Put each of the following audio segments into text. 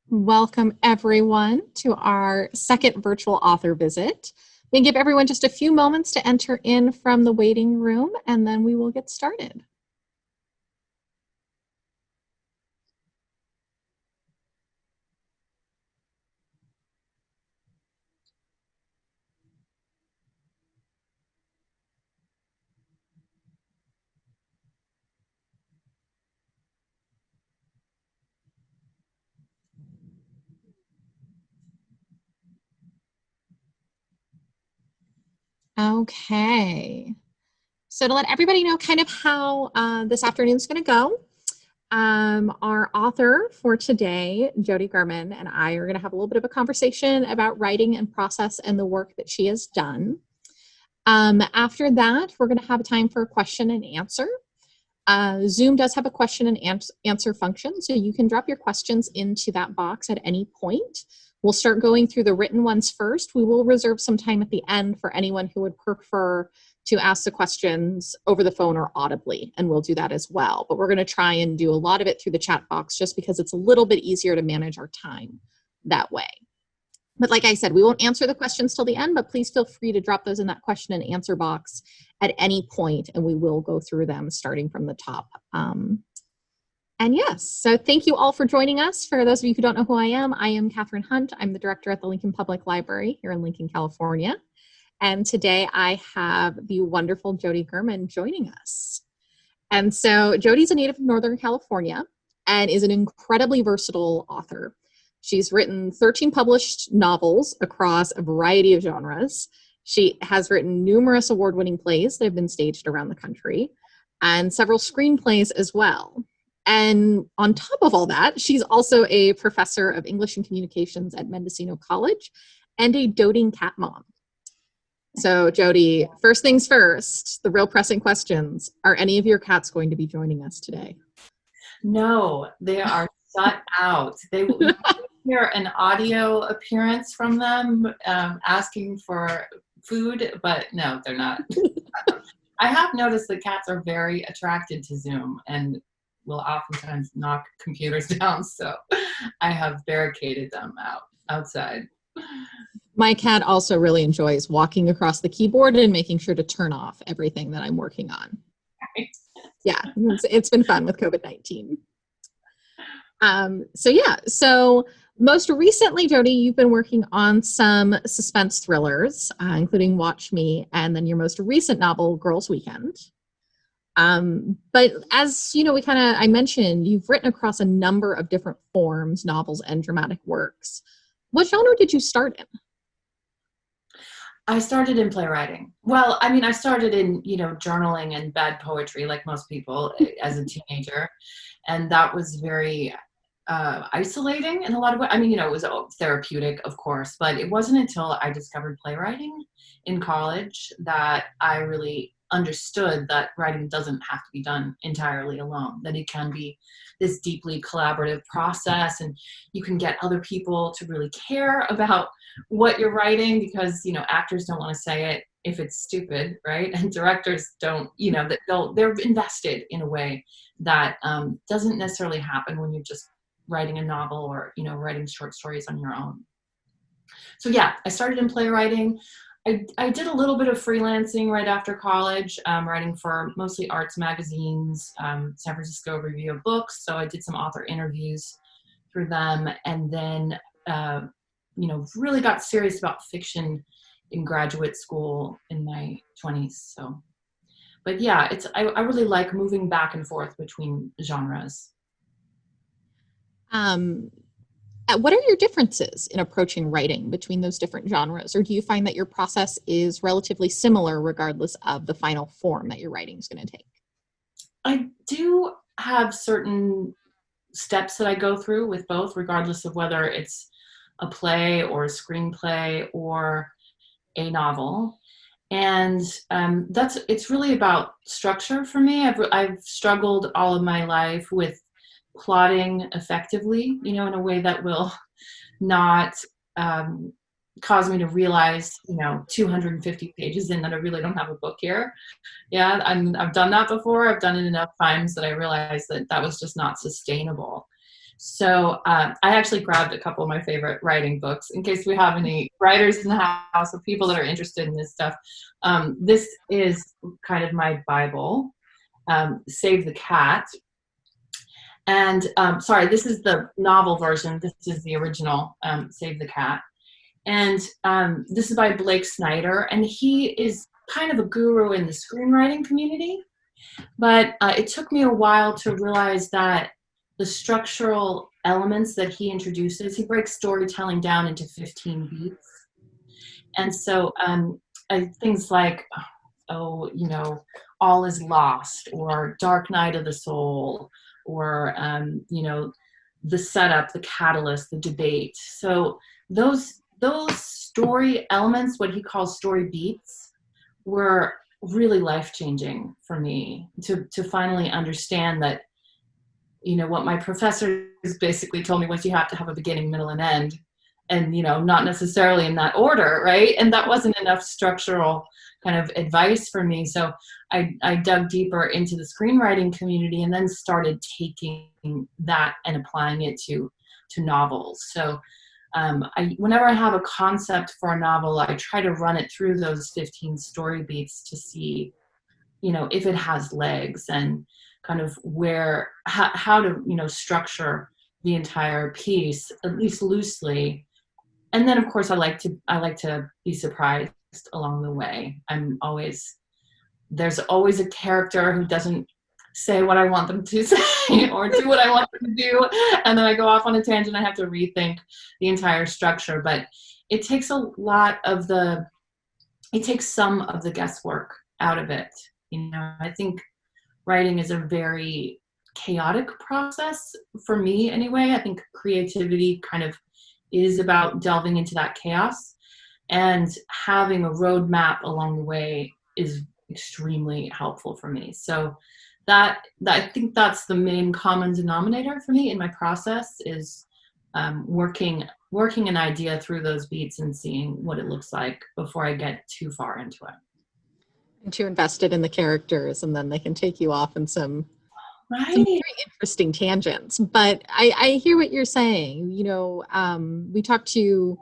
Welcome, everyone, to our second virtual author visit. We can give everyone just a few moments to enter in from the waiting room, and then we will get started. Okay. So to let everybody know kind of how this afternoon is going to go, our author for today, Jody Gehrman, and I are going to have a little bit of a conversation about writing and process and the work that she has done. After that, we're going to have time for a question and answer. Zoom does have a question and answer function, so you can drop your questions into that box at any point. We'll start going through the written ones first. We will reserve some time at the end for anyone who would prefer to ask the questions over the phone or audibly, and we'll do that as well. But we're going to try and do a lot of it through the chat box just because it's a little bit easier to manage our time that way. But like I said, we won't answer the questions till the end, but please feel free to drop those in that question and answer box at any point, and we will go through them starting from the top. And yes, so thank you all for joining us. For those of you who don't know who I am Kathryn Hunt. I'm the director at the Lincoln Public Library here in Lincoln, California. And today I have the wonderful Jody Gehrman joining us. And so Jody's a native of Northern California and is an incredibly versatile author. She's written 13 published novels across a variety of genres. She has written numerous award-winning plays that have been staged around the country and several screenplays as well. And on top of all that, she's also a professor of English and Communications at Mendocino College and a doting cat mom. So Jody, first things first, the real pressing questions. Are any of your cats going to be joining us today? No, they are shut out. They will hear an audio appearance from them asking for food, but no, they're not. I have noticed that cats are very attracted to Zoom and will oftentimes knock computers down, so I have barricaded them outside. My cat also really enjoys walking across the keyboard and making sure to turn off everything that I'm working on. Right. Yeah, it's been fun with COVID-19. So most recently, Jody, you've been working on some suspense thrillers, including Watch Me, and then your most recent novel, Girls Weekend. But as you know, I mentioned, you've written across a number of different forms, novels and dramatic works. What genre did you start in? I started in playwriting. Well, I mean, I started in, journaling and bad poetry like most people as a teenager. And that was very isolating in a lot of ways. I mean, it was therapeutic, of course, but it wasn't until I discovered playwriting in college that I really understood that writing doesn't have to be done entirely alone, that it can be this deeply collaborative process, and you can get other people to really care about what you're writing because, actors don't want to say it if it's stupid, right? And directors don't, they're invested in a way that doesn't necessarily happen when you're just writing a novel or, writing short stories on your own. So yeah, I started in playwriting. I did a little bit of freelancing right after college, writing for mostly arts magazines, San Francisco Review of Books. So I did some author interviews through them, and then, really got serious about fiction in graduate school in my 20s. So, but yeah, I really like moving back and forth between genres. What are your differences in approaching writing between those different genres? Or do you find that your process is relatively similar regardless of the final form that your writing is going to take? I do have certain steps that I go through with both, regardless of whether it's a play or a screenplay or a novel. And it's really about structure for me. I've struggled all of my life with plotting effectively, in a way that will not cause me to realize, 250 pages in that I really don't have a book here. Yeah, I've done that before. I've done it enough times that I realized that was just not sustainable. So I actually grabbed a couple of my favorite writing books in case we have any writers in the house or people that are interested in this stuff. This is kind of my Bible, Save the Cat. And sorry, this is the novel version. This is the original, Save the Cat. And this is by Blake Snyder. And he is kind of a guru in the screenwriting community. But it took me a while to realize that the structural elements that he introduces, he breaks storytelling down into 15 beats. And so things like, All is Lost, or Dark Night of the Soul, or, the setup, the catalyst, the debate. So those story elements, what he calls story beats, were really life-changing for me to finally understand that, what my professors basically told me was you have to have a beginning, middle, and end, and, not necessarily in that order, right? And that wasn't enough structural kind of advice for me. So I dug deeper into the screenwriting community and then started taking that and applying it to novels. So whenever I have a concept for a novel, I try to run it through those 15 story beats to see, if it has legs, and kind of how to, structure the entire piece, at least loosely. And then, of course, I like to be surprised along the way. There's always a character who doesn't say what I want them to say or do what I want them to do, and then I go off on a tangent. I have to rethink the entire structure, but it takes some of the guesswork out of it. I think writing is a very chaotic process for me anyway. I think creativity kind of is about delving into that chaos, and having a roadmap along the way is extremely helpful for me. So that I think that's the main common denominator for me in my process, is working an idea through those beats and seeing what it looks like before I get too far into it. And to invest it in the characters, and then they can take you off in some very interesting tangents. But I hear what you're saying. We talked to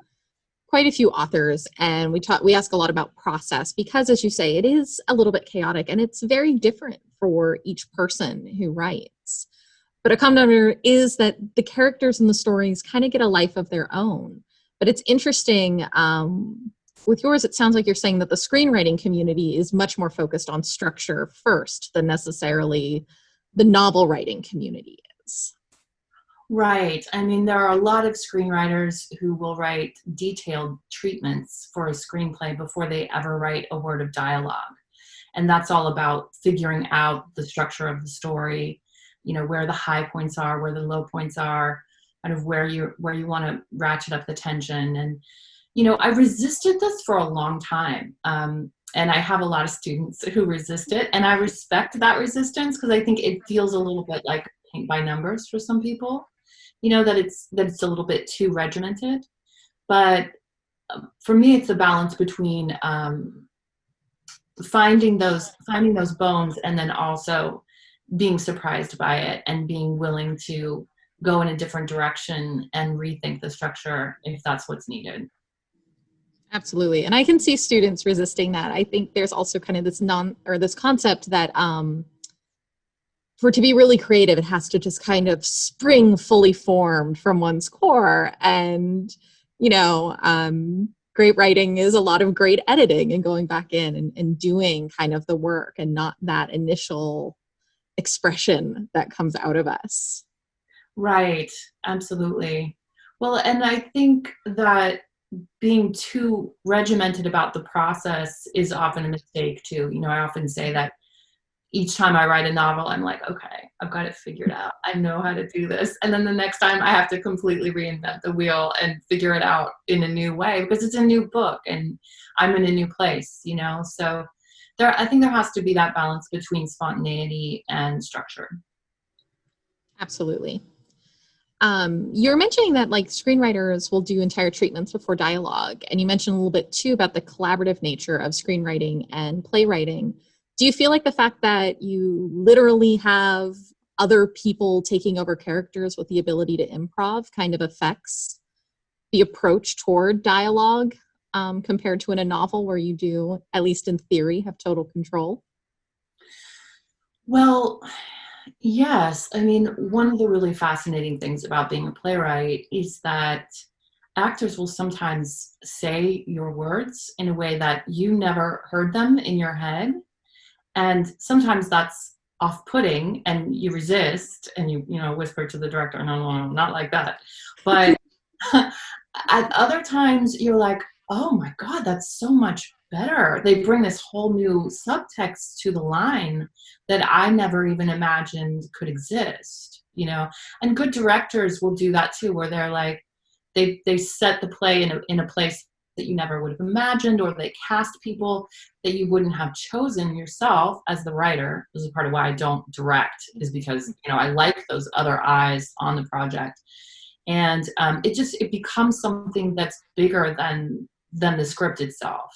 quite a few authors, and we ask a lot about process, because, as you say, it is a little bit chaotic, and it's very different for each person who writes. But a common denominator is that the characters in the stories kind of get a life of their own. But it's interesting. With yours, it sounds like you're saying that the screenwriting community is much more focused on structure first than necessarily the novel writing community is. Right. I mean, there are a lot of screenwriters who will write detailed treatments for a screenplay before they ever write a word of dialogue. And that's all about figuring out the structure of the story, where the high points are, where the low points are, kind of where you want to ratchet up the tension. And I resisted this for a long time. And I have a lot of students who resist it. And I respect that resistance, because I think it feels a little bit like paint by numbers for some people, that it's a little bit too regimented. But for me, it's a balance between finding those bones, and then also being surprised by it and being willing to go in a different direction and rethink the structure if that's what's needed. Absolutely. And I can see students resisting that. I think there's also kind of this concept that for it to be really creative, it has to just kind of spring fully formed from one's core. And, great writing is a lot of great editing and going back in and doing kind of the work, and not that initial expression that comes out of us. Right. Absolutely. Well, and I think that being too regimented about the process is often a mistake too. I often say that each time I write a novel, I'm like, okay, I've got it figured out. I know how to do this. And then the next time I have to completely reinvent the wheel and figure it out in a new way, because it's a new book and I'm in a new place, So I think there has to be that balance between spontaneity and structure. Absolutely. You're mentioning that screenwriters will do entire treatments before dialogue, and you mentioned a little bit too about the collaborative nature of screenwriting and playwriting. Do you feel like the fact that you literally have other people taking over characters with the ability to improv kind of affects the approach toward dialogue, compared to in a novel where you do, at least in theory, have total control? Well, yes. I mean, one of the really fascinating things about being a playwright is that actors will sometimes say your words in a way that you never heard them in your head. And sometimes that's off-putting and you resist and you know, whisper to the director, no, no, no, not like that. But at other times you're like, oh my God, that's so much better. They bring this whole new subtext to the line that I never even imagined could exist, you know? And good directors will do that too, where they're like, they set the play in a place that you never would have imagined, or they cast people that you wouldn't have chosen yourself as the writer. This is part of why I don't direct, is because, you know, I like those other eyes on the project. And it becomes something that's bigger than the script itself.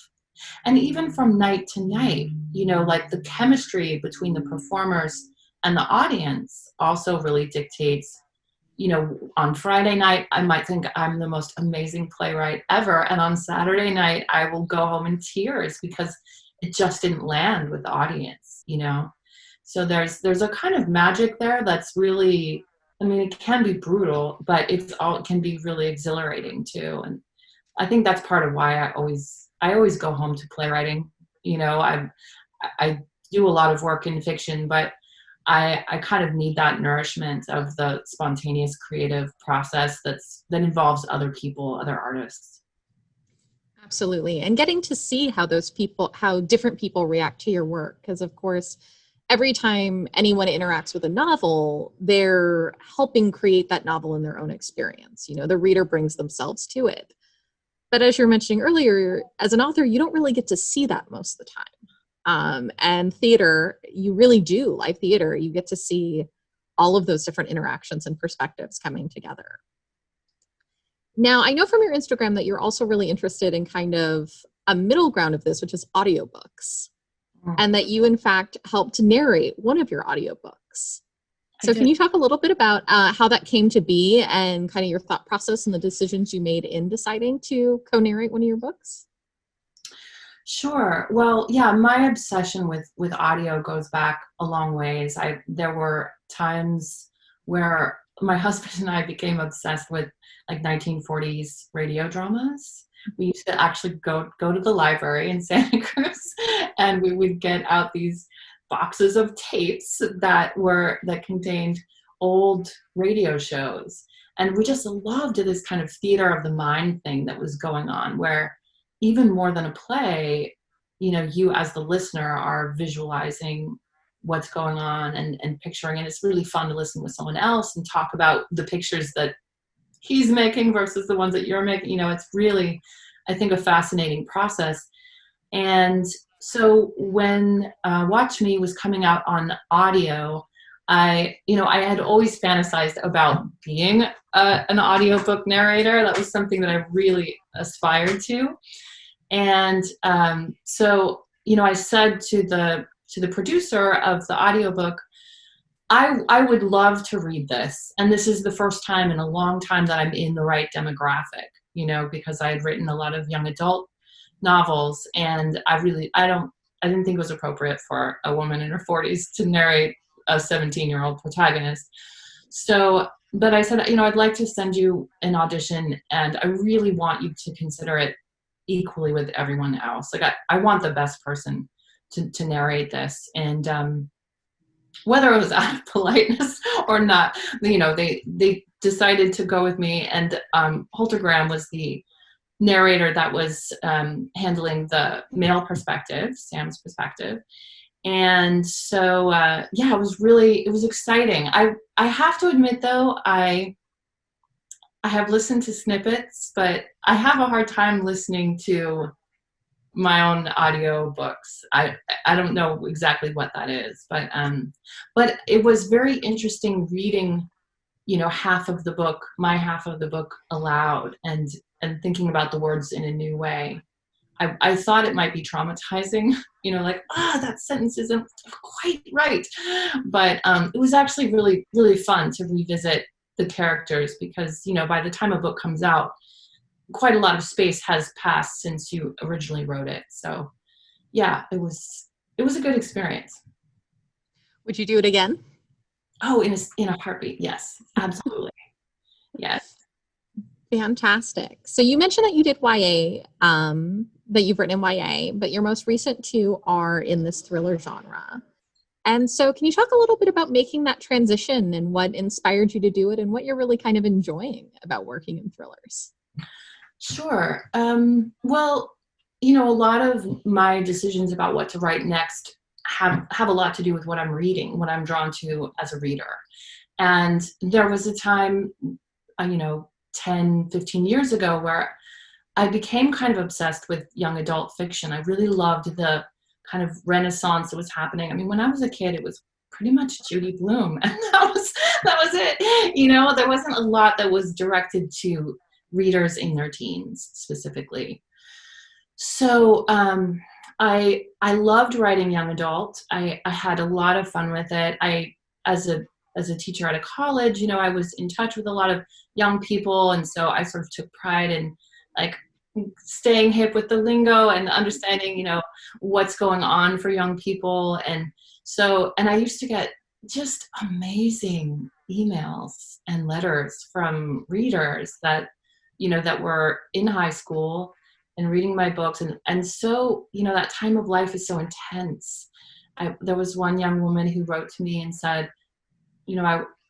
And even from night to night, you know, like the chemistry between the performers and the audience also really dictates. You know, on Friday night, I might think I'm the most amazing playwright ever. And on Saturday night, I will go home in tears because it just didn't land with the audience, you know? So there's a kind of magic there that's really, I mean, it can be brutal, but it can be really exhilarating too. And I think that's part of why I always go home to playwriting. You know, I do a lot of work in fiction, but I kind of need that nourishment of the spontaneous creative process that involves other people, other artists. Absolutely. And getting to see how different people react to your work. Because, of course, every time anyone interacts with a novel, they're helping create that novel in their own experience. You know, the reader brings themselves to it. But as you were mentioning earlier, as an author, you don't really get to see that most of the time. And theater, you really do. Live theater, you get to see all of those different interactions and perspectives coming together. Now, I know from your Instagram that you're also really interested in kind of a middle ground of this, which is audiobooks, and that you, in fact, helped narrate one of your audiobooks. So can you talk a little bit about how that came to be and kind of your thought process and the decisions you made in deciding to co-narrate one of your books? Sure. Well, yeah, my obsession with audio goes back a long ways. There were times where my husband and I became obsessed with like 1940s radio dramas. We used to actually go to the library in Santa Cruz, and we would get out these boxes of tapes that contained old radio shows. And we just loved this kind of theater of the mind thing that was going on, where even more than a play, you know, you as the listener are visualizing what's going on and picturing, and it's really fun to listen with someone else and talk about the pictures that he's making versus the ones that you're making. You know, it's really, I think, a fascinating process. And so when Watch Me was coming out on audio, I had always fantasized about being an audiobook narrator. That was something that I really aspired to. And so, you know, I said to the producer of the audiobook, I would love to read this. And this is the first time in a long time that I'm in the right demographic, you know, because I had written a lot of young adult novels, and I didn't think it was appropriate for a woman in her 40s to narrate a 17-year-old protagonist. So, but I said, you know, I'd like to send you an audition, and I really want you to consider it equally with everyone else. Like I want the best person to narrate this. And whether it was out of politeness or not, you know, they decided to go with me. And Holter Graham was the narrator that was handling the male perspective, Sam's perspective. And so, yeah, it was exciting. I have to admit though, I have listened to snippets, but I have a hard time listening to my own audio books. I don't know exactly what that is, but it was very interesting reading, you know, my half of the book aloud and thinking about the words in a new way. I thought it might be traumatizing, like, that sentence isn't quite right. But it was actually really, really fun to revisit the characters because, by the time a book comes out, quite a lot of space has passed since you originally wrote it. So yeah, it was a good experience. Would you do it again? Oh, in a heartbeat. Yes, absolutely. Yes. Fantastic. So you mentioned that you did YA, that you've written in YA, but your most recent two are in this thriller genre. And so can you talk a little bit about making that transition and what inspired you to do it and what you're really kind of enjoying about working in thrillers? Sure. Well, a lot of my decisions about what to write next have a lot to do with what I'm reading, what I'm drawn to as a reader. And there was a time, 10, 15 years ago where I became kind of obsessed with young adult fiction. I really loved the kind of renaissance that was happening. I mean, when I was a kid, it was pretty much Judy Blume, and that was it. There wasn't a lot that was directed to readers in their teens specifically. So I loved writing young adult. I had a lot of fun with it. As a teacher at a college, I was in touch with a lot of young people, and so I sort of took pride in like staying hip with the lingo and understanding, what's going on for young people. And I used to get just amazing emails and letters from readers that were in high school and reading my books. And so, that time of life is so intense. There was one young woman who wrote to me and said,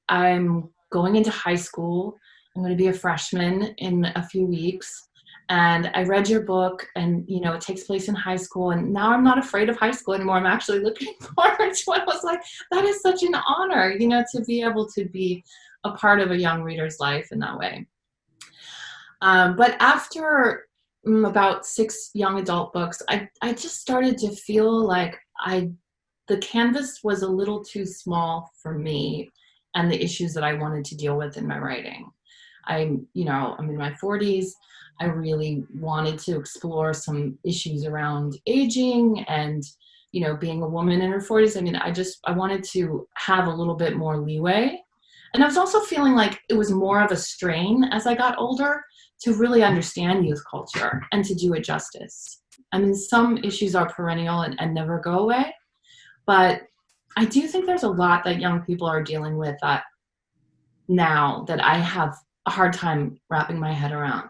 I'm going into high school. I'm going to be a freshman in a few weeks. And I read your book and, it takes place in high school. And now I'm not afraid of high school anymore. I'm actually looking forward to it. I was like, that is such an honor, to be able to be a part of a young reader's life in that way. But after about 6 young adult books, I just started to feel like the canvas was a little too small for me and the issues that I wanted to deal with in my writing. I'm in my 40s. I really wanted to explore some issues around aging and, being a woman in her 40s. I mean, I wanted to have a little bit more leeway. And I was also feeling like it was more of a strain as I got older to really understand youth culture and to do it justice. I mean, some issues are perennial and never go away, but I do think there's a lot that young people are dealing with that now that I have a hard time wrapping my head around.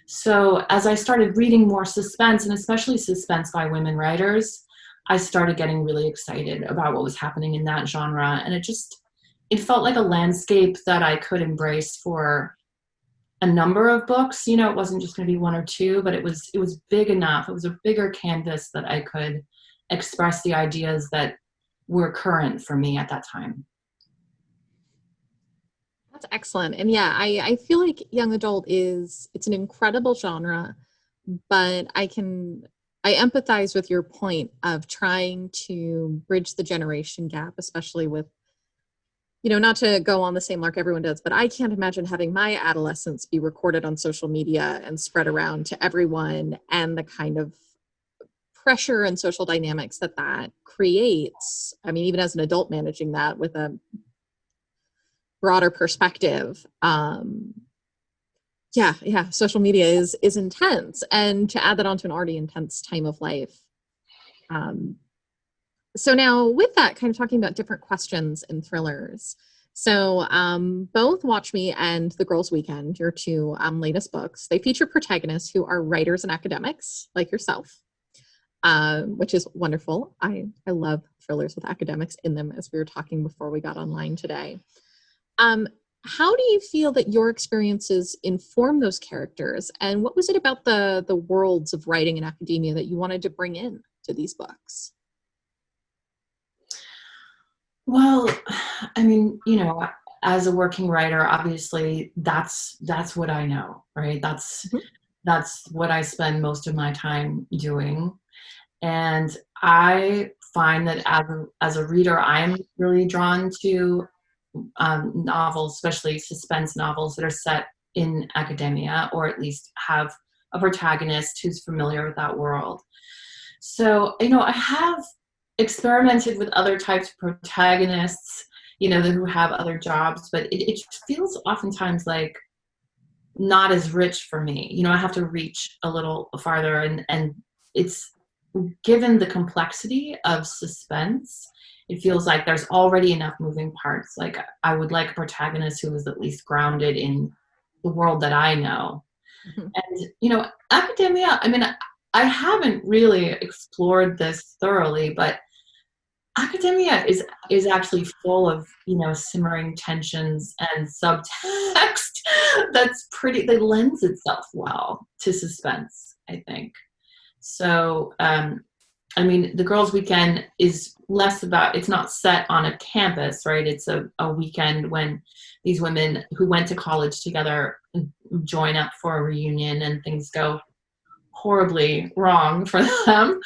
So as I started reading more suspense, and especially suspense by women writers, I started getting really excited about what was happening in that genre. And it felt like a landscape that I could embrace for a number of books. It wasn't just going to be 1 or 2, but it was big enough. It was a bigger canvas that I could express the ideas that were current for me at that time. That's excellent. And yeah, I feel like young adult it's an incredible genre, but I empathize with your point of trying to bridge the generation gap, especially with, not to go on the same lark everyone does, but I can't imagine having my adolescence be recorded on social media and spread around to everyone, and the kind of pressure and social dynamics that creates. I mean, even as an adult managing that with a broader perspective, social media is intense, and to add that onto an already intense time of life. So now with that, kind of talking about different questions in thrillers. So both Watch Me and The Girls' Weekend, your two latest books, they feature protagonists who are writers and academics like yourself, which is wonderful. I love thrillers with academics in them, as we were talking before we got online today. How do you feel that your experiences inform those characters? And what was it about the worlds of writing and academia that you wanted to bring in to these books? Well, I mean, as a working writer, obviously that's what I know, right? That's what I spend most of my time doing. And I find that as a reader, I'm really drawn to novels, especially suspense novels that are set in academia, or at least have a protagonist who's familiar with that world. So, I have experimented with other types of protagonists, who have other jobs, but it feels oftentimes like not as rich for me. I have to reach a little farther, and it's, given the complexity of suspense, it feels like there's already enough moving parts. Like, I would like a protagonist who is at least grounded in the world that I know. Mhm. And, academia, I mean, I haven't really explored this thoroughly, but academia is actually full of, simmering tensions and subtext that lends itself well to suspense, I think. So, I mean, the Girls' Weekend is less about, it's not set on a campus, right? It's a weekend when these women who went to college together join up for a reunion, and things go horribly wrong for them.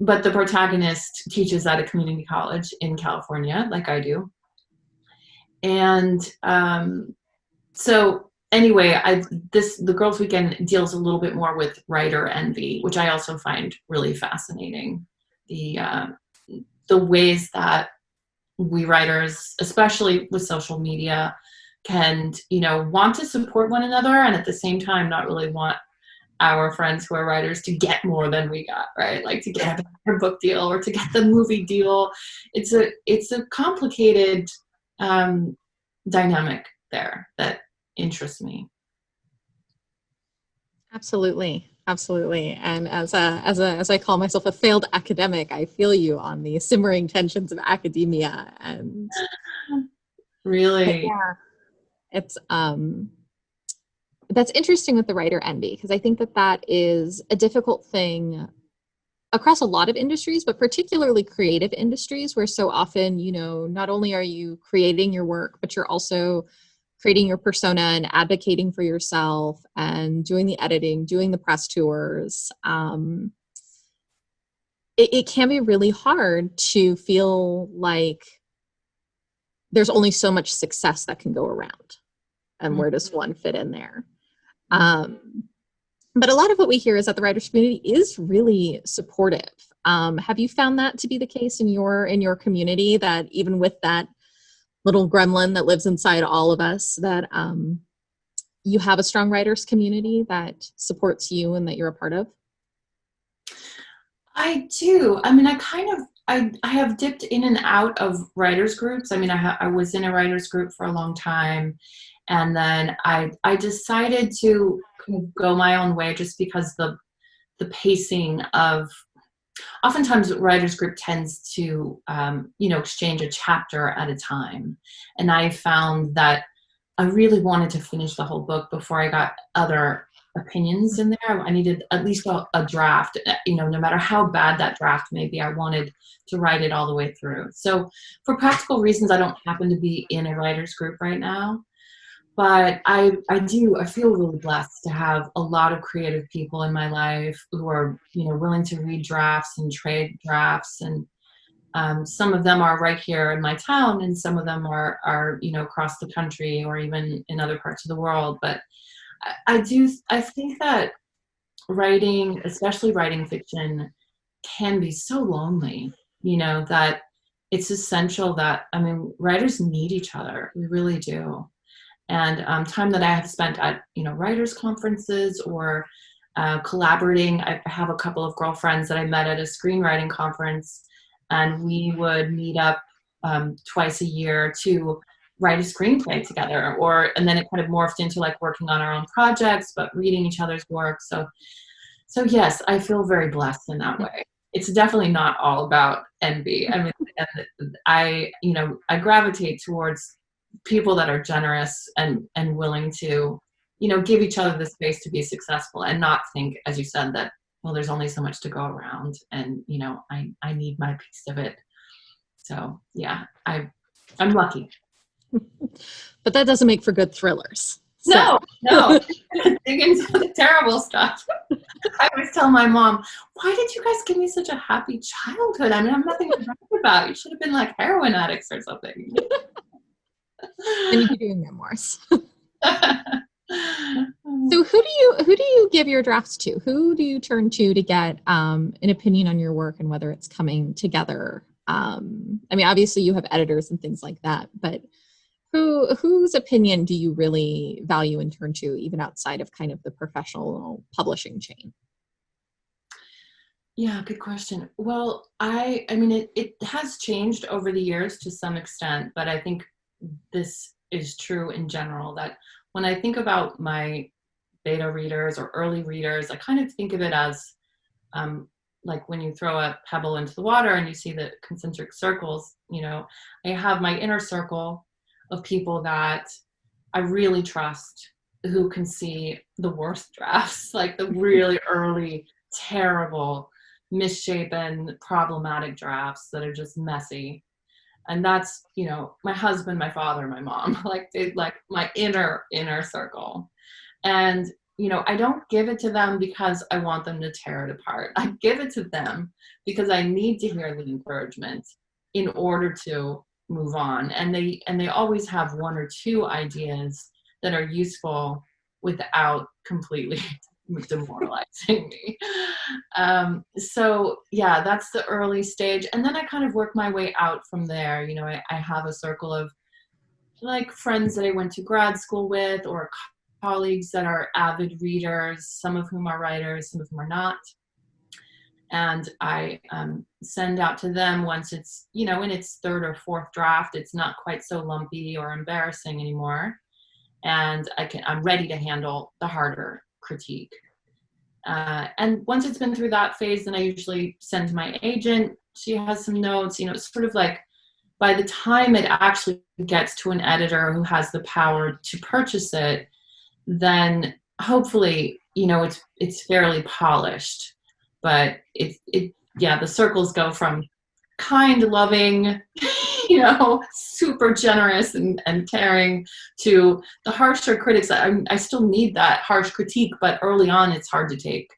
But the protagonist teaches at a community college in California, like I do. And so anyway, the Girls' Weekend deals a little bit more with writer envy, which I also find really fascinating. The ways that we writers, especially with social media, can, want to support one another, and at the same time not really want our friends who are writers to get more than we got, right? Like, to get a better book deal or to get the movie deal. It's a complicated dynamic there that interests me. Absolutely. Absolutely. And as I call myself a failed academic, I feel you on the simmering tensions of academia. And Really? yeah, it's that's interesting with the writer envy, because I think that is a difficult thing across a lot of industries, but particularly creative industries, where so often, not only are you creating your work, but you're also creating your persona and advocating for yourself and doing the editing, doing the press tours. It can be really hard to feel like there's only so much success that can go around, and where does one fit in there? But a lot of what we hear is that the writers community is really supportive. Have you found that to be the case in your community, that even with that little gremlin that lives inside all of us, that you have a strong writers community that supports you and that you're a part of? I do. I mean, I have dipped in and out of writers groups. I mean, I was in a writers group for a long time, and then I decided to kind of go my own way, just because the pacing of, oftentimes writers group tends to exchange a chapter at a time, and I found that I really wanted to finish the whole book before I got other opinions in there. I needed at least a draft, no matter how bad that draft may be. I wanted to write it all the way through. So for practical reasons, I don't happen to be in a writer's group right now, but I feel really blessed to have a lot of creative people in my life who are, willing to read drafts and trade drafts. And some of them are right here in my town, and some of them are across the country or even in other parts of the world. But I think that writing, especially writing fiction, can be so lonely, that it's essential that, I mean, writers need each other. We really do. And time that I have spent at, writers conferences or collaborating. I have a couple of girlfriends that I met at a screenwriting conference, and we would meet up twice a year to write a screenplay together, and then it kind of morphed into like working on our own projects, but reading each other's work. So yes, I feel very blessed in that way. It's definitely not all about envy. I mean, I gravitate towards people that are generous and willing to, give each other the space to be successful, and not think, as you said, that, well, there's only so much to go around, and, I need my piece of it. So yeah, I'm lucky. But that doesn't make for good thrillers. No. Dig into the terrible stuff. I always tell my mom, why did you guys give me such a happy childhood? I mean, I'm nothing to write about. You should have been like heroin addicts or something. And you'd be doing memoirs. So who do you give your drafts to? Who do you turn to get an opinion on your work and whether it's coming together? I mean, obviously you have editors and things like that, but whose opinion do you really value and turn to, even outside of kind of the professional publishing chain? Yeah, good question. Well, I mean, it has changed over the years to some extent, but I think this is true in general, that when I think about my beta readers or early readers, I kind of think of it as um, like when you throw a pebble into the water and you see the concentric circles, I have my inner circle of people that I really trust, who can see the worst drafts, like the really early, terrible, misshapen, problematic drafts that are just messy. And that's, my husband, my father, my mom, like my inner circle. And I don't give it to them because I want them to tear it apart. I give it to them because I need to hear the encouragement in order to move on. And they always have one or two ideas that are useful without completely demoralizing me. So yeah, that's the early stage. And then I kind of work my way out from there. I have a circle of like friends that I went to grad school with, or colleagues that are avid readers, some of whom are writers, some of whom are not. And I send out to them once it's, in its third or fourth draft, it's not quite so lumpy or embarrassing anymore. And I'm ready to handle the harder critique. And once it's been through that phase, then I usually send to my agent. She has some notes, it's sort of like, by the time it actually gets to an editor who has the power to purchase it, then hopefully, it's fairly polished. But the circles go from kind, loving, super generous and caring, to the harsher critics. I still need that harsh critique, but early on it's hard to take.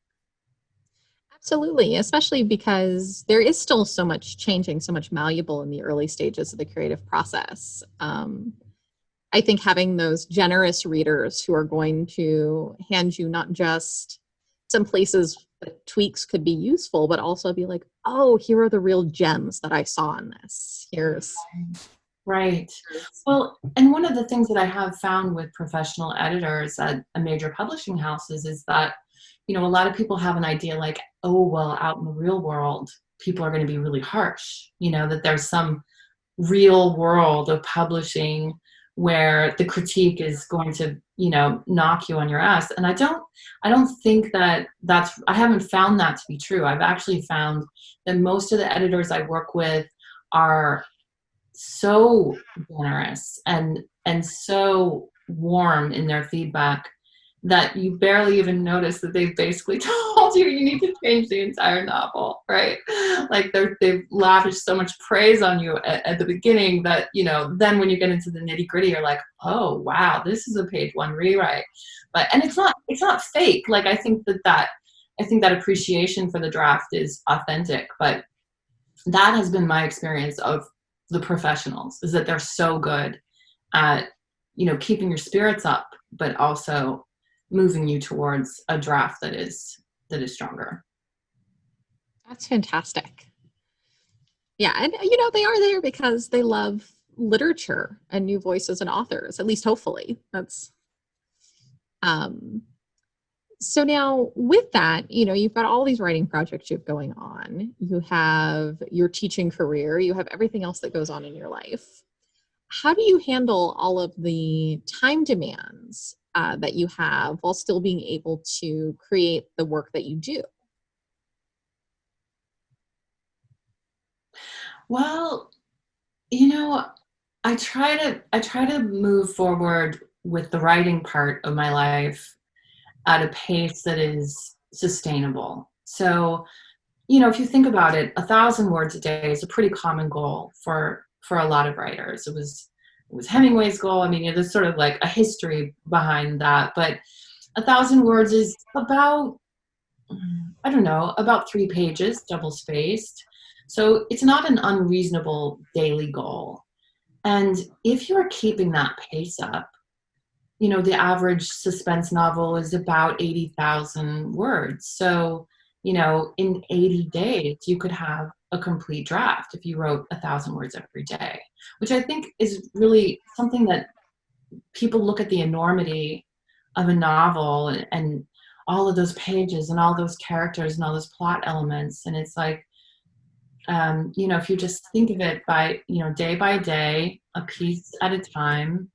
Absolutely, especially because there is still so much changing, so much malleable in the early stages of the creative process. I think having those generous readers who are going to hand you not just some places that tweaks could be useful, but also be like, oh, here are the real gems that I saw in this. Right. Well, and one of the things that I have found with professional editors at a major publishing houses is that, a lot of people have an idea like, oh, well, out in the real world, people are going to be really harsh, that there's some real world of publishing where the critique is going to, knock you on your ass. And I don't think I haven't found that to be true. I've actually found that most of the editors I work with are so generous and so warm in their feedback that you barely even notice that they've basically told you need to change the entire novel, right? Like they've lavished so much praise on you at the beginning that, then when you get into the nitty gritty, you're like, oh, wow, this is a page one rewrite. And it's not fake. Like, I think that appreciation for the draft is authentic, but that has been my experience of the professionals, is that they're so good at, keeping your spirits up, but also moving you towards a draft that is stronger. That's fantastic. Yeah, and they are there because they love literature and new voices and authors, at least hopefully. That's so now with that, you've got all these writing projects you have going on. You have your teaching career, you have everything else that goes on in your life. How do you handle all of the time demands that you have while still being able to create the work that you do? Well, I try to move forward with the writing part of my life at a pace that is sustainable. So, if you think about it, 1,000 words a day is a pretty common goal for a lot of writers. It was Hemingway's goal. I mean, there's sort of like a history behind that, but 1,000 words is about, I don't know, about 3 pages, double spaced. So it's not an unreasonable daily goal. And if you're keeping that pace up, the average suspense novel is about 80,000 words. So, in 80 days, you could have a complete draft if you wrote 1,000 words every day, which I think is really something that people look at the enormity of a novel and all of those pages and all those characters and all those plot elements. And it's like, if you just think of it day by day, a piece at a time,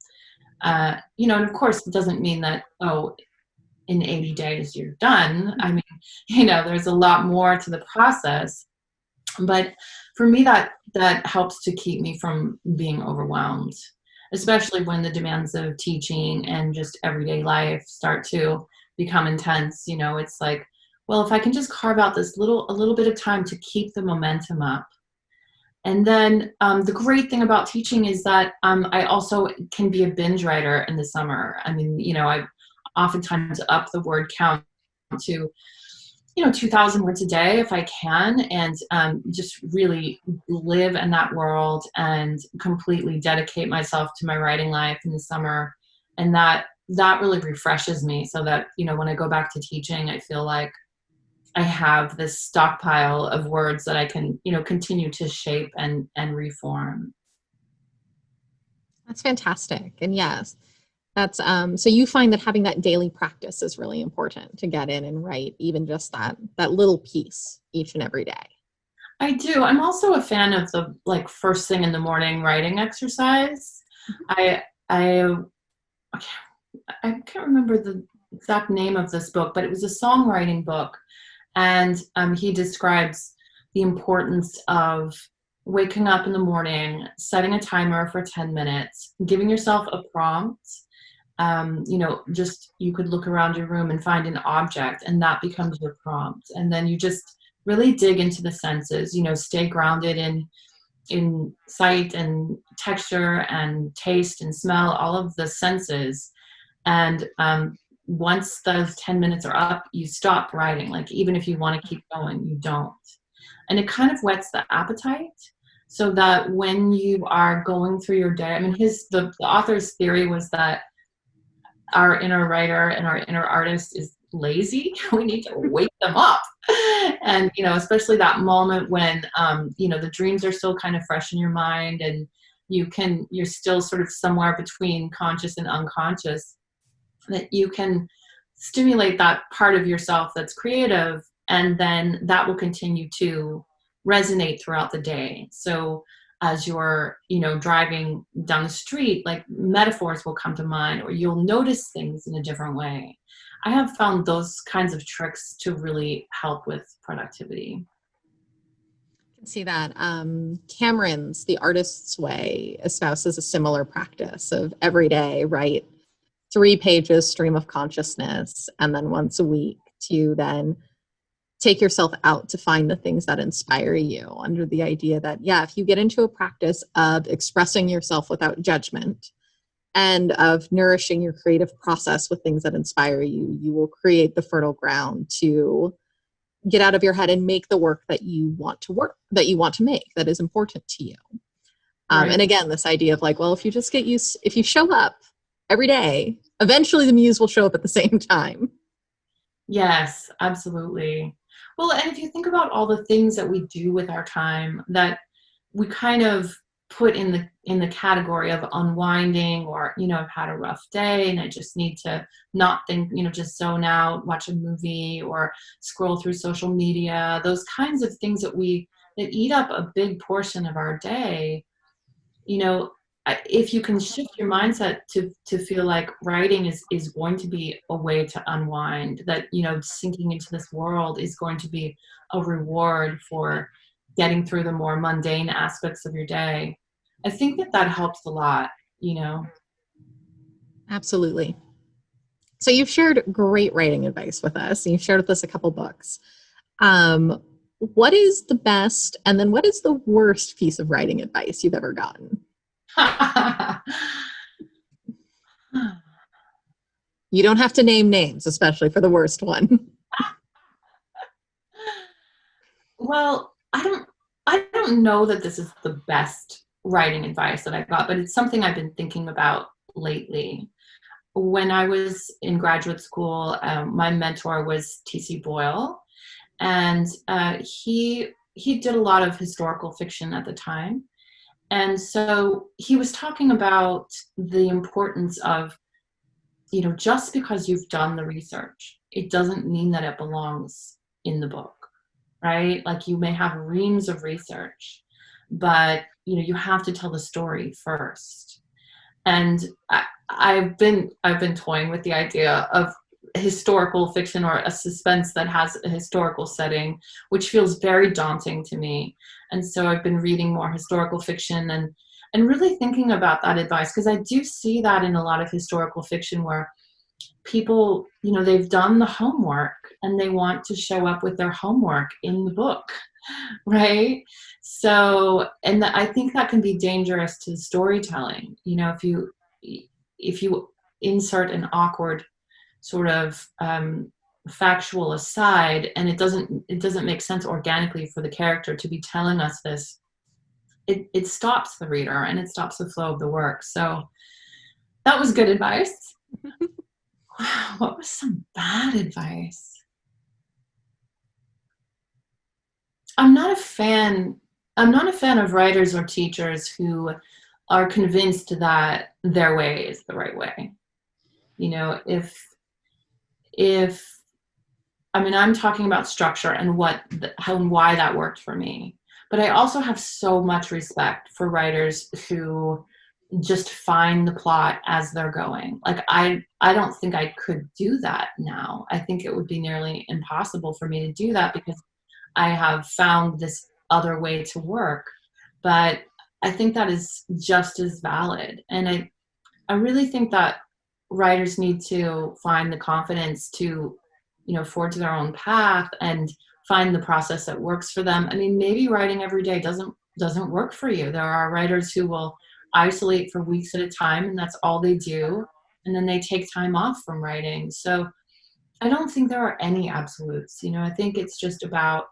and of course it doesn't mean that, in 80 days you're done. I mean, there's a lot more to the process, but for me that helps to keep me from being overwhelmed, especially when the demands of teaching and just everyday life start to become intense. It's like, well, if I can just carve out a little bit of time to keep the momentum up. And then the great thing about teaching is that I also can be a binge writer in the summer. I mean, I oftentimes up the word count to 2,000 words a day if I can, and just really live in that world and completely dedicate myself to my writing life in the summer. And that really refreshes me, so that when I go back to teaching, I feel like I have this stockpile of words that I can continue to shape and reform. That's fantastic. And yes, that's so you find that having that daily practice is really important to get in and write even just that little piece each and every day. I do. I'm also a fan of the first thing in the morning writing exercise. I I I can't remember the exact name of this book, but it was a songwriting book, and he describes the importance of waking up in the morning, setting a timer for 10 minutes, giving yourself a prompt. Just you could look around your room and find an object, and that becomes your prompt. And then you just really dig into the senses, stay grounded in sight and texture and taste and smell, all of the senses. And once those 10 minutes are up, you stop writing. Like, even if you want to keep going, you don't. And it kind of whets the appetite, so that when you are going through your day, I mean, the author's theory was that our inner writer and our inner artist is lazy. We need to wake them up. And, especially that moment when, the dreams are still kind of fresh in your mind, and you're still sort of somewhere between conscious and unconscious, that you can stimulate that part of yourself that's creative, and then that will continue to resonate throughout the day. So as you're, driving down the street, like, metaphors will come to mind, or you'll notice things in a different way. I have found those kinds of tricks to really help with productivity. I can see that. Cameron's The Artist's Way espouses a similar practice of every day, write 3 pages stream of consciousness, and then once a week to then take yourself out to find the things that inspire you, under the idea that, if you get into a practice of expressing yourself without judgment and of nourishing your creative process with things that inspire you, you will create the fertile ground to get out of your head and make the work that you want to make, that is important to you. Right. And again, this idea of if you show up every day, eventually the muse will show up at the same time. Yes, absolutely. Well, and if you think about all the things that we do with our time that we kind of put in the category of unwinding, or, I've had a rough day and I just need to not think, just zone out, watch a movie or scroll through social media, those kinds of things that eat up a big portion of our day. If you can shift your mindset to feel like writing is going to be a way to unwind, that, sinking into this world is going to be a reward for getting through the more mundane aspects of your day, I think that helps a lot. Absolutely. So you've shared great writing advice with us, and you've shared with us a couple books. What is the best, and then what is the worst piece of writing advice you've ever gotten? You don't have to name names, especially for the worst one. Well, I don't know that this is the best writing advice that I got, but it's something I've been thinking about lately. when I was in graduate school, my mentor was T.C. Boyle, and he did a lot of historical fiction at the time. And so he was talking about the importance of, just because you've done the research, it doesn't mean that it belongs in the book, right? Like you may have reams of research, but you have to tell the story first. And I've been toying with the idea of historical fiction or a suspense that has a historical setting, which feels very daunting to me. And so I've been reading more historical fiction and really thinking about that advice, because I do see that in a lot of historical fiction where people, they've done the homework and they want to show up with their homework in the book, right? So, and I think that can be dangerous to storytelling. If you insert an awkward sort of factual aside, and it doesn't make sense organically for the character to be telling us this, it stops the reader and it stops the flow of the work. So that was good advice. What was some bad advice? I'm not a fan of writers or teachers who are convinced that their way is the right way. If I mean, I'm talking about structure and how and why that worked for me. But I also have so much respect for writers who just find the plot as they're going. Like I don't think I could do that now. I think it would be nearly impossible for me to do that because I have found this other way to work. But I think that is just as valid. And I really think that writers need to find the confidence to, forge their own path and find the process that works for them. I mean, maybe writing every day doesn't work for you. There are writers who will isolate for weeks at a time and that's all they do. And then they take time off from writing. So I don't think there are any absolutes. I think it's just about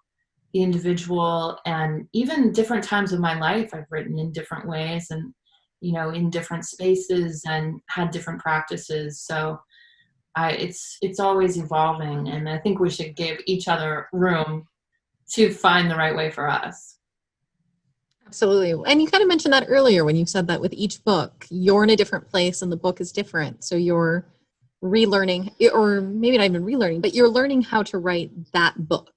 the individual, and even different times of my life, I've written in different ways and, in different spaces and had different practices. So it's always evolving. And I think we should give each other room to find the right way for us. Absolutely. And you kind of mentioned that earlier when you said that with each book, you're in a different place and the book is different. So you're relearning, or maybe not even relearning, but you're learning how to write that book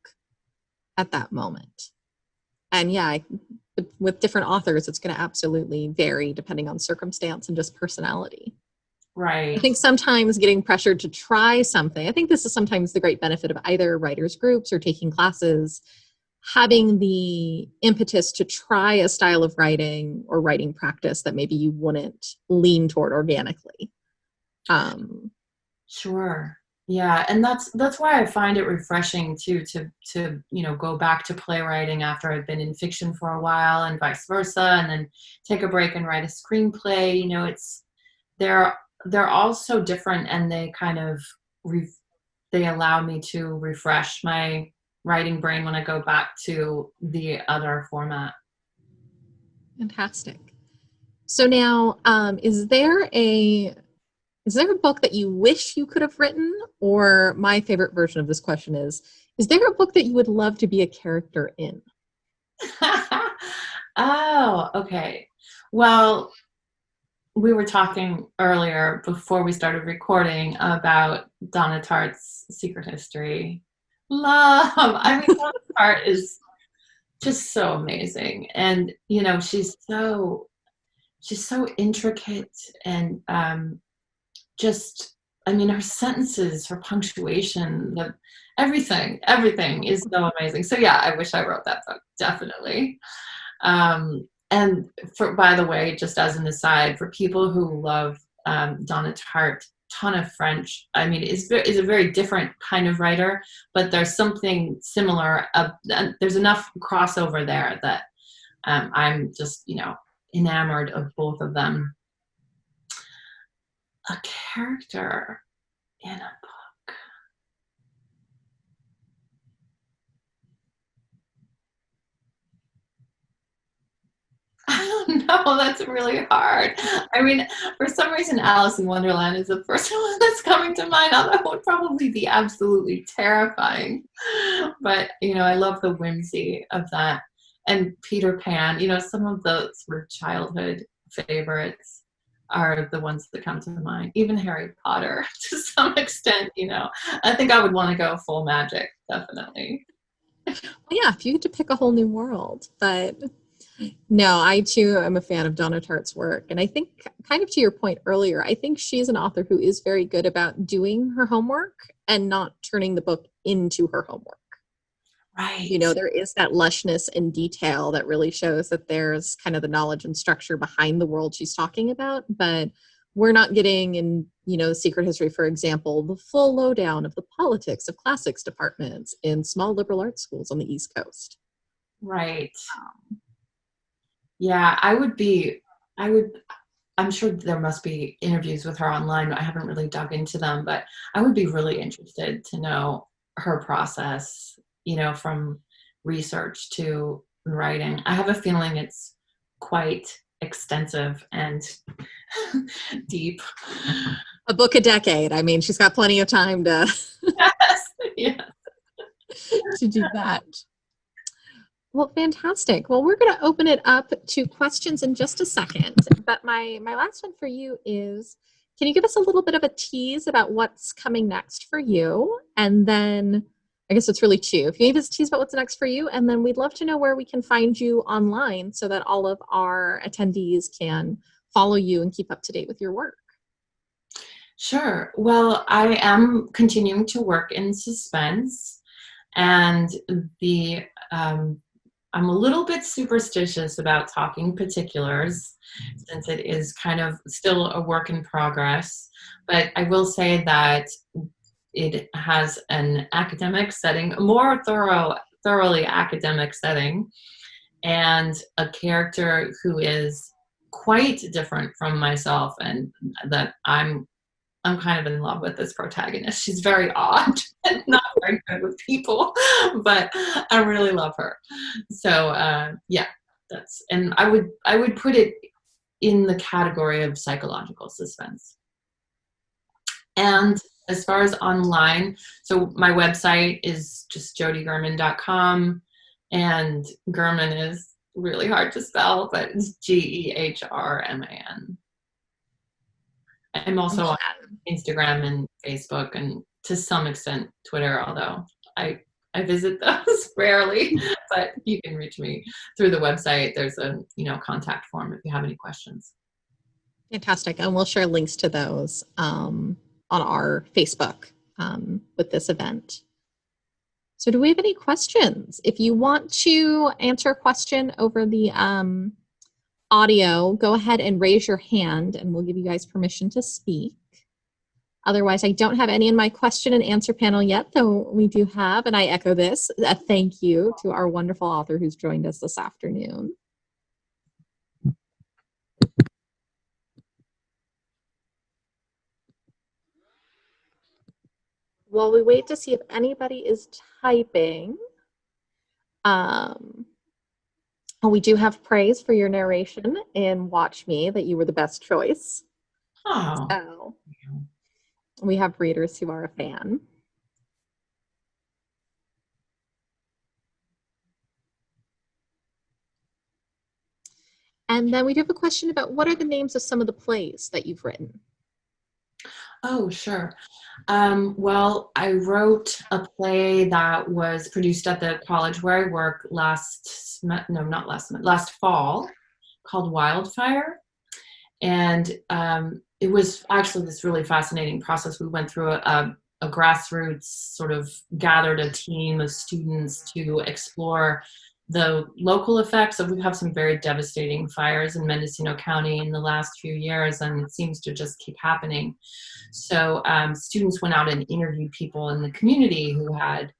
at that moment. And yeah, with different authors, it's going to absolutely vary depending on circumstance and just personality. Right. I think sometimes getting pressured to try something, I think this is sometimes the great benefit of either writers groups or taking classes, having the impetus to try a style of writing or writing practice that maybe you wouldn't lean toward organically. Sure. Yeah, and that's why I find it refreshing too to go back to playwriting after I've been in fiction for a while and vice versa, and then take a break and write a screenplay. They're all so different, and they kind of they allow me to refresh my writing brain when I go back to the other format. Fantastic. So now, is there a book that you wish you could have written? Or my favorite version of this question is there a book that you would love to be a character in? Oh, okay. Well, we were talking earlier before we started recording about Donna Tartt's Secret History. Love. I mean, Donna Tartt is just so amazing. And, she's so intricate and just, I mean, her sentences, her punctuation, everything is so amazing. So yeah, I wish I wrote that book, definitely. And by the way, just as an aside, for people who love Donna Tartt, ton of French. I mean, is a very different kind of writer, but there's something similar. There's enough crossover there that I'm just, enamored of both of them. A character in a book. I don't know, that's really hard. I mean, for some reason, Alice in Wonderland is the first one that's coming to mind. That would probably be absolutely terrifying. But, I love the whimsy of that. And Peter Pan, some of the sort of childhood favorites are the ones that come to mind. Even Harry Potter, to some extent, I think I would want to go full magic, definitely. Well, yeah, if you get to pick a whole new world. But no, I too am a fan of Donna Tartt's work. And I think, kind of to your point earlier, I think she's an author who is very good about doing her homework and not turning the book into her homework. Right. There is that lushness and detail that really shows that there's kind of the knowledge and structure behind the world she's talking about. But we're not getting in, The Secret History, for example, the full lowdown of the politics of classics departments in small liberal arts schools on the East Coast. Right. Yeah, I'm sure there must be interviews with her online. I haven't really dug into them, but I would be really interested to know her process, from research to writing. I have a feeling it's quite extensive and deep. A book a decade. I mean, she's got plenty of time to Yes. to do that. Well, fantastic. Well, we're going to open it up to questions in just a second. But my last one for you is, can you give us a little bit of a tease about what's coming next for you? And then, I guess it's really two. If you give us a tease about what's next for you, and then we'd love to know where we can find you online so that all of our attendees can follow you and keep up to date with your work. Sure. Well, I am continuing to work in suspense, and I'm a little bit superstitious about talking particulars since it is kind of still a work in progress. But I will say that it has an academic setting, a more thoroughly academic setting, and a character who is quite different from myself, and that I'm kind of in love with this protagonist. She's very odd and not very good with people, but I really love her. So yeah, and I would put it in the category of psychological suspense. And as far as online, so my website is just jodygehrman.com, and Gehrman is really hard to spell, but it's Gehrman. I'm also on Instagram and Facebook, and to some extent Twitter, although I visit those rarely, but you can reach me through the website. There's a contact form if you have any questions. Fantastic. And we'll share links to those on our Facebook with this event. So do we have any questions? If you want to answer a question over the audio, go ahead and raise your hand and we'll give you guys permission to speak. Otherwise, I don't have any in my question and answer panel yet, though we do have, and I echo this, a thank you to our wonderful author who's joined us this afternoon. While we wait to see if anybody is typing, we do have praise for your narration in Watch Me, that you were the best choice. Oh. So we have readers who are a fan. And then we do have a question about what are the names of some of the plays that you've written? Oh, sure. Well, I wrote a play that was produced at the college where I work last fall, called Wildfire. And it was actually this really fascinating process. We went through a grassroots sort of gathered a team of students to explore the local effects of, we have some very devastating fires in Mendocino County in the last few years, and it seems to just keep happening. So students went out and interviewed people in the community who had,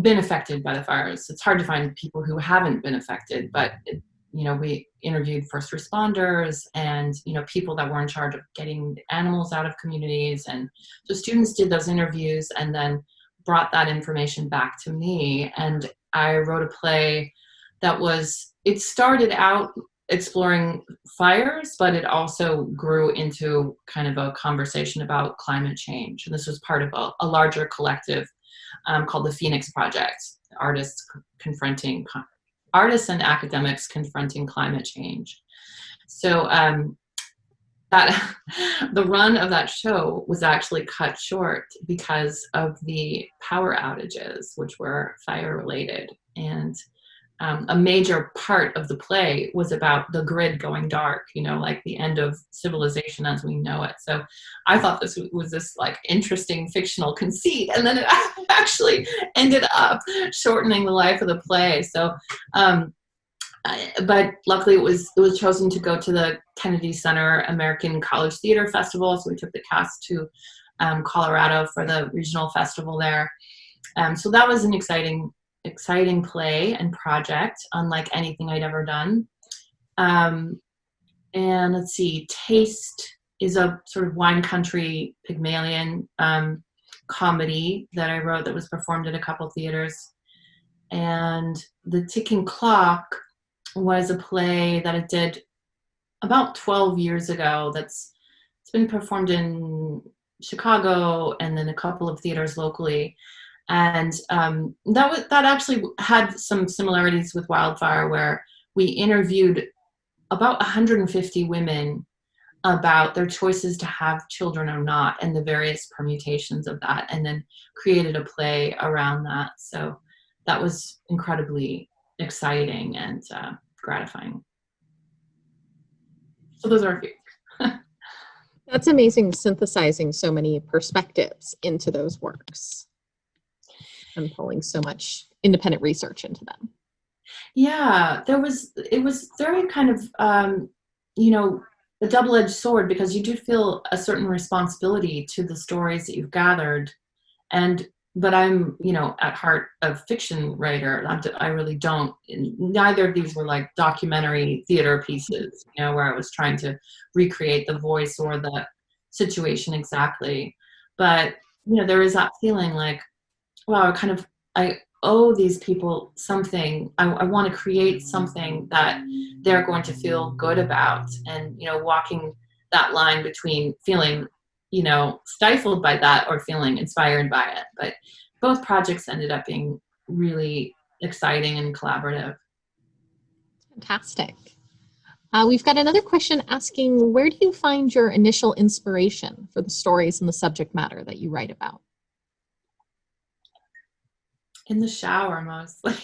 been affected by the fires. It's hard to find people who haven't been affected, but we interviewed first responders and, people that were in charge of getting animals out of communities. And so students did those interviews and then brought that information back to me. And I wrote a play it started out exploring fires, but it also grew into kind of a conversation about climate change. And this was part of a larger collective called the Phoenix Project, artists confronting artists and academics confronting climate change. So that the run of that show was actually cut short because of the power outages, which were fire related. And a major part of the play was about the grid going dark, like the end of civilization as we know it. So I thought this was this like interesting fictional conceit, and then it actually ended up shortening the life of the play. So, but luckily it was chosen to go to the Kennedy Center American College Theater Festival. So we took the cast to Colorado for the regional festival there. So that was an exciting play and project, unlike anything I'd ever done. And let's see, Taste is a sort of wine country Pygmalion comedy that I wrote that was performed at a couple theaters. And The Ticking Clock was a play that I did about 12 years ago it's been performed in Chicago and then a couple of theaters locally. And that actually had some similarities with Wildfire, where we interviewed about 150 women about their choices to have children or not and the various permutations of that, and then created a play around that. So that was incredibly exciting and gratifying. So those are a few. That's amazing, synthesizing so many perspectives into those works and pulling so much independent research into them. Yeah, it was very kind of, a double-edged sword, because you do feel a certain responsibility to the stories that you've gathered. But I'm, at heart a fiction writer. I really don't, neither of these were like documentary theater pieces, where I was trying to recreate the voice or the situation exactly. But, there is that feeling like, wow, I owe these people something. I want to create something that they're going to feel good about, and walking that line between feeling stifled by that or feeling inspired by it. But both projects ended up being really exciting and collaborative. Fantastic. We've got another question asking, where do you find your initial inspiration for the stories and the subject matter that you write about? In the shower, mostly.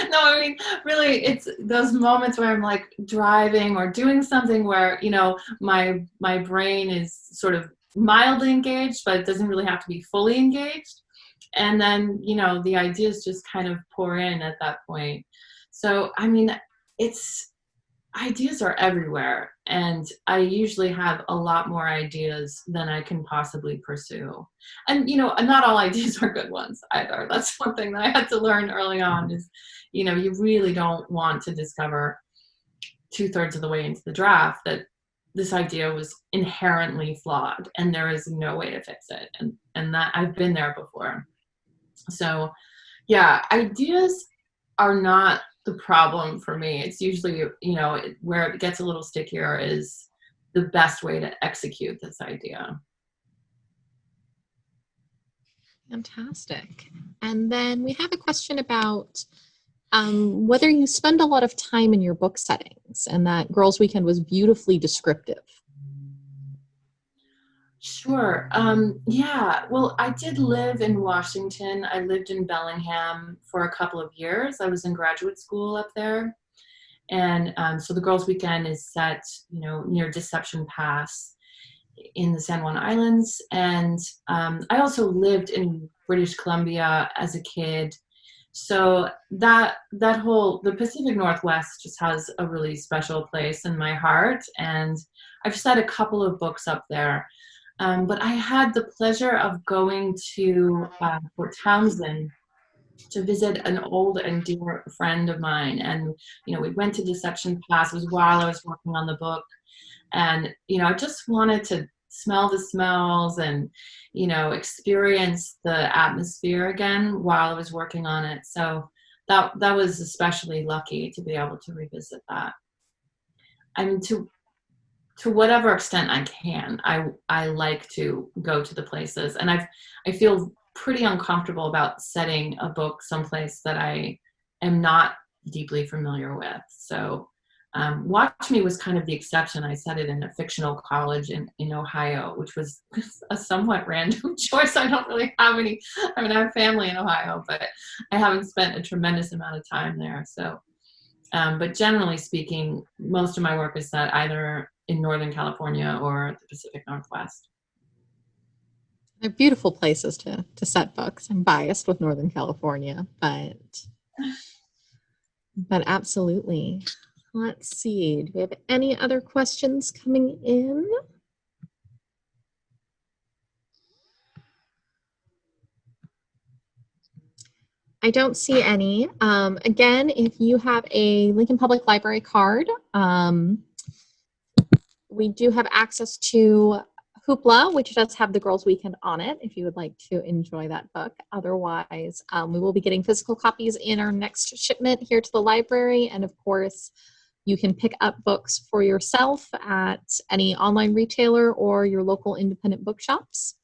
No, I mean, really, it's those moments where I'm like driving or doing something where, my brain is sort of mildly engaged, but it doesn't really have to be fully engaged. And then, the ideas just kind of pour in at that point. So, I mean, ideas are everywhere, and I usually have a lot more ideas than I can possibly pursue. And not all ideas are good ones either. That's one thing that I had to learn early on is, you really don't want to discover 2/3 of the way into the draft that this idea was inherently flawed and there is no way to fix it. And that I've been there before. So yeah, ideas are not the problem for me. It's usually, where it gets a little stickier is the best way to execute this idea. Fantastic. And then we have a question about whether you spend a lot of time in your book settings, and that Girls Weekend was beautifully descriptive. Sure. Yeah. Well, I did live in Washington. I lived in Bellingham for a couple of years. I was in graduate school up there. And so the Girls Weekend is set, near Deception Pass in the San Juan Islands. And I also lived in British Columbia as a kid. So the Pacific Northwest just has a really special place in my heart. And I've set a couple of books up there. But I had the pleasure of going to Fort Townsend to visit an old and dear friend of mine. And, we went to Deception Pass. It was while I was working on the book. And, I just wanted to smell the smells and, experience the atmosphere again while I was working on it. So that was especially lucky to be able to revisit that. I mean, to whatever extent I can, I like to go to the places, and I feel pretty uncomfortable about setting a book someplace that I am not deeply familiar with. So Watch Me was kind of the exception. I set it in a fictional college in Ohio, which was a somewhat random choice. I don't really have any, I mean, I have family in Ohio, but I haven't spent a tremendous amount of time there. So, but generally speaking, most of my work is set either in Northern California or the Pacific Northwest. They're beautiful places to set books. I'm biased with Northern California, but absolutely. Let's see. Do we have any other questions coming in? I don't see any. Again, if you have a Lincoln Public Library card, we do have access to Hoopla, which does have the Girls Weekend on it, if you would like to enjoy that book. Otherwise, we will be getting physical copies in our next shipment here to the library. And of course, you can pick up books for yourself at any online retailer or your local independent bookshops.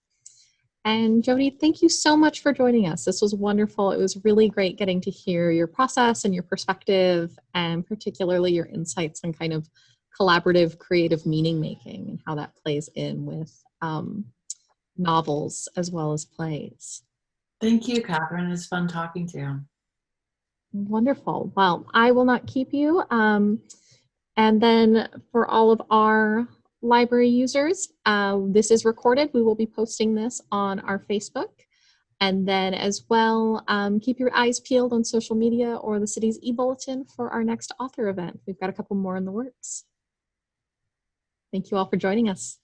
And Jody, thank you so much for joining us. This was wonderful. It was really great getting to hear your process and your perspective, and particularly your insights on kind of collaborative creative meaning making and how that plays in with novels as well as plays. Thank you, Kathryn. It was fun talking to you. Wonderful. Well, I will not keep you. And then for all of our library users, this is recorded. We will be posting this on our Facebook. And then as well, keep your eyes peeled on social media or the city's e-bulletin for our next author event. We've got a couple more in the works. Thank you all for joining us.